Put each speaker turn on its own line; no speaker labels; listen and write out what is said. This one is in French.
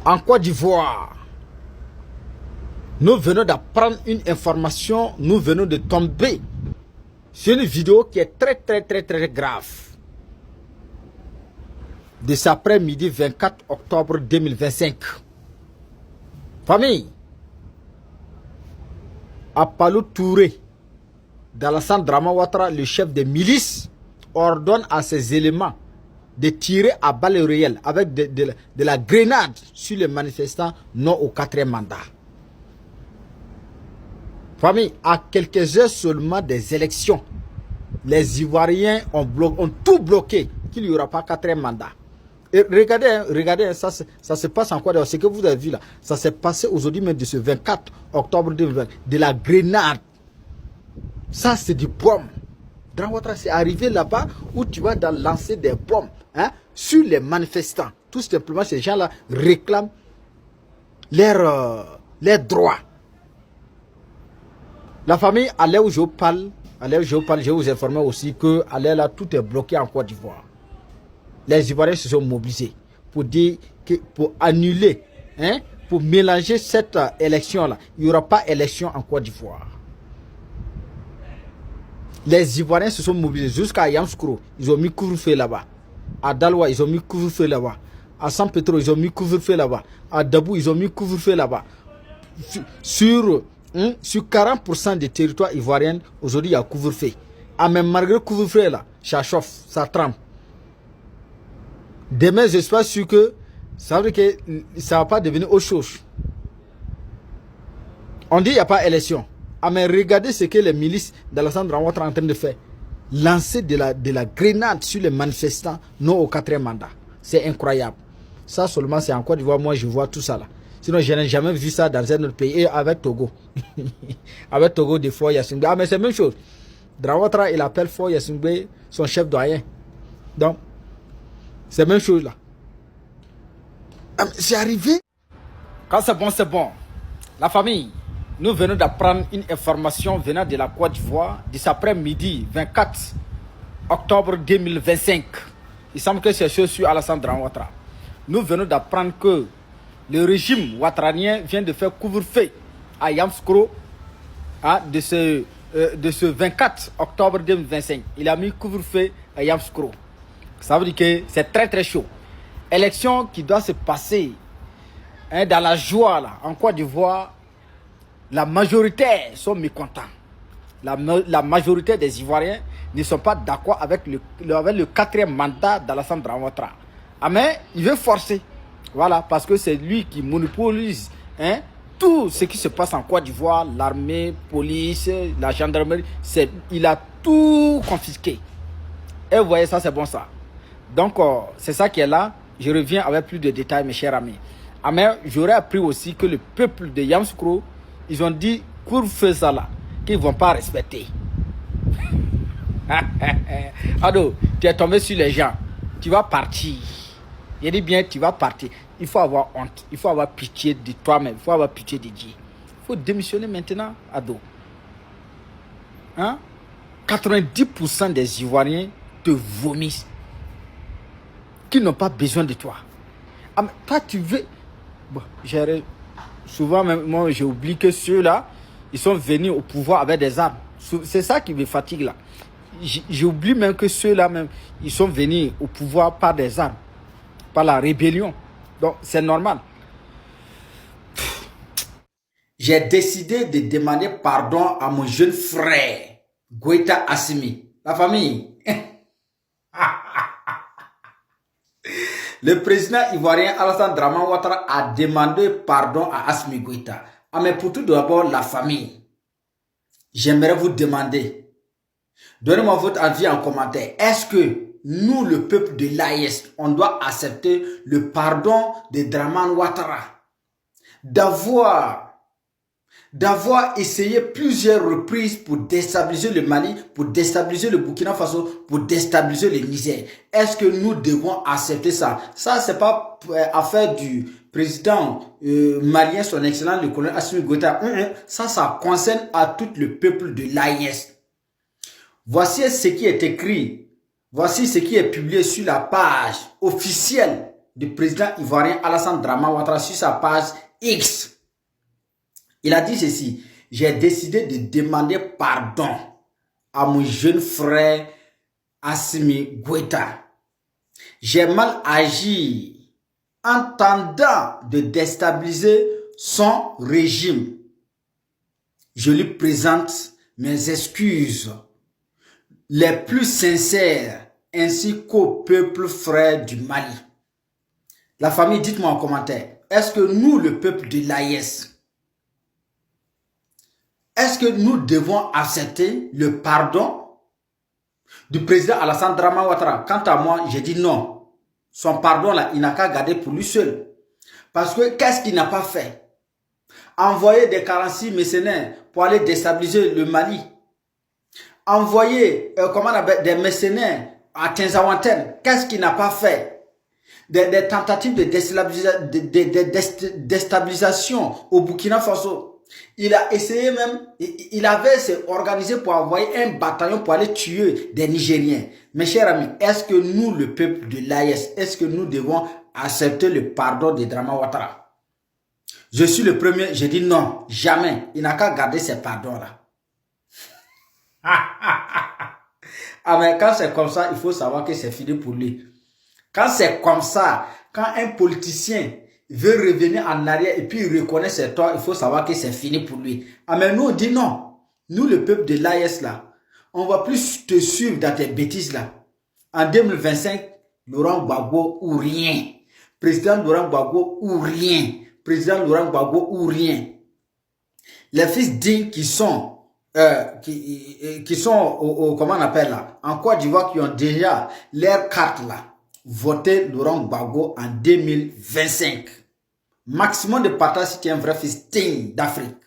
En Côte d'Ivoire, nous venons d'apprendre une information, nous venons de tomber sur une vidéo qui est très grave. De cet après-midi 24 octobre 2025. Famille, Apalou Touré, d'Alassane Drama Ouattara, le chef des milices, ordonne à ses éléments de tirer à balles réelles avec de la grenade sur les manifestants non au 4e mandat. Famille, à quelques heures seulement des élections, les Ivoiriens ont tout bloqué, qu'il n'y aura pas 4e mandat. Et regardez, ça se passe en quoi? Ce que vous avez vu là, ça s'est passé aujourd'hui même de ce 24 octobre 2020, de la grenade. Ça c'est du bombe. Ouattara, c'est arrivé là-bas où tu vas lancer des bombes sur les manifestants. Tout simplement, ces gens-là réclament leurs droits. La famille, à l'heure où je parle, je vais vous informer aussi que à l'heure là, tout est bloqué en Côte d'Ivoire. Les Ivoiriens se sont mobilisés pour dire que pour annuler, pour mélanger cette élection-là. Il n'y aura pas élection en Côte d'Ivoire. Les Ivoiriens se sont mobilisés jusqu'à Yamoussoukro. Ils ont mis couvre-feu là-bas. À Daloa, ils ont mis couvre-feu là-bas. À San Pedro, ils ont mis couvre-feu là-bas. À Dabou, ils ont mis couvre-feu là-bas. Sur 40% des territoires ivoiriens, aujourd'hui, il y a couvre-feu. Ah, mais malgré le couvre-feu là, ça chauffe, ça trempe. Demain, je suis pas sûr que ça veut dire que ça va pas devenir autre chose. On dit qu'il n'y a pas élection. Ah, mais regardez ce que les milices d'Alassane Drama Ouattara sont en train de faire. Lancer de la grenade sur les manifestants non au 4e mandat. C'est incroyable. Ça seulement, c'est en Côte d'Ivoire. Moi, je vois tout ça là. Sinon, je n'ai jamais vu ça dans un autre pays. Et avec Togo. Avec Togo, des fois, Yassingbe. Ah, mais c'est la même chose. Drama Ouattara, il appelle Fort Yassingbe son chef doyen. Donc, c'est la même chose là. Ah, c'est arrivé. Quand c'est bon, c'est bon. La famille, nous venons d'apprendre une information venant de la Côte d'Ivoire de cet après-midi 24 octobre 2025. Il semble que c'est sur Alassane Drama Ouattara. Nous venons d'apprendre que le régime ouattarien vient de faire couvre-feu à Yamoussoukro de ce 24 octobre 2025. Il a mis couvre-feu à Yamoussoukro. Ça veut dire que c'est très chaud. Élection qui doit se passer dans la joie là, en Côte d'Ivoire. La majorité sont mécontents. La majorité des Ivoiriens ne sont pas d'accord avec le 4e mandat d'Alassane Drama Ouattara. Ah, mais il veut forcer. Voilà, parce que c'est lui qui monopolise tout ce qui se passe en Côte d'Ivoire, l'armée, police, la gendarmerie. Il a tout confisqué. Et vous voyez, ça c'est bon ça. Donc, c'est ça qui est là. Je reviens avec plus de détails, mes chers amis. Ah, mais j'aurais appris aussi que le peuple de Yamoussoukro, ils ont dit couvre-feu ça là, qu'ils ne vont pas respecter. Ado, tu es tombé sur les gens. Tu vas partir. Je dis bien, tu vas partir. Il faut avoir honte. Il faut avoir pitié de toi-même. Il faut avoir pitié de Dieu. Il faut démissionner maintenant, Ado. 90% des Ivoiriens te vomissent. Qui n'ont pas besoin de toi. Ah, mais toi, tu veux... Bon, souvent, même, moi, j'oublie que ceux-là, ils sont venus au pouvoir avec des armes. C'est ça qui me fatigue là. J'oublie même que ceux-là, même, ils sont venus au pouvoir par des armes, par la rébellion. Donc, c'est normal. J'ai décidé de demander pardon à mon jeune frère, Goïta Assimi. La famille. Le président ivoirien Alassane Drama Ouattara a demandé pardon à Assimi Goïta. Ah, mais pour tout d'abord, la famille. J'aimerais vous demander, donnez-moi votre avis en commentaire. Est-ce que nous, le peuple de l'AES, on doit accepter le pardon de Drama Ouattara d'avoir essayé plusieurs reprises pour déstabiliser le Mali, pour déstabiliser le Burkina Faso, pour déstabiliser le Niger. Est-ce que nous devons accepter ça? Ça, c'est pas affaire du président malien, son excellent, le colonel Assimi Goïta. Ça concerne à tout le peuple de l'AES. Voici ce qui est écrit. Voici ce qui est publié sur la page officielle du président ivoirien Alassane Dramane Ouattara sur sa page X. Il a dit ceci: j'ai décidé de demander pardon à mon jeune frère Assimi Goïta. J'ai mal agi en tentant de déstabiliser son régime. Je lui présente mes excuses les plus sincères ainsi qu'au peuple frère du Mali. La famille, dites-moi en commentaire, est-ce que nous, le peuple de l'AES, est-ce que nous devons accepter le pardon du président Alassane Dramane Ouattara? Quant à moi, j'ai dit non. Son pardon là, il n'a qu'à garder pour lui seul. Parce que qu'est-ce qu'il n'a pas fait? Envoyer des 46 mercenaires pour aller déstabiliser le Mali. Envoyer des mercenaires à Tinzaouantène. Qu'est-ce qu'il n'a pas fait? Des tentatives de déstabilisation au Burkina Faso. Il a essayé même, il avait organisé pour envoyer un bataillon pour aller tuer des Nigériens. Mes chers amis, est-ce que nous, le peuple de l'AES, est-ce que nous devons accepter le pardon de Dramane Ouattara? Je suis le premier, je dis non, jamais. Il n'a qu'à garder ces pardons-là. Ah mais quand c'est comme ça, il faut savoir que c'est fini pour lui. Quand c'est comme ça, quand un politicien veut revenir en arrière et puis il reconnaît ses torts, il faut savoir que c'est fini pour lui. Ah mais nous on dit non. Nous le peuple de l'AES là, on va plus te suivre dans tes bêtises là. En 2025, Laurent Gbagbo ou rien. Président Laurent Gbagbo ou rien. Président Laurent Gbagbo ou rien. Les fils dignes qui sont comment on appelle là, en Côte d'Ivoire, qui ont déjà leur carte là, voter Laurent Gbagbo en 2025. Maximum de partage si tu es un vrai fils digne d'Afrique.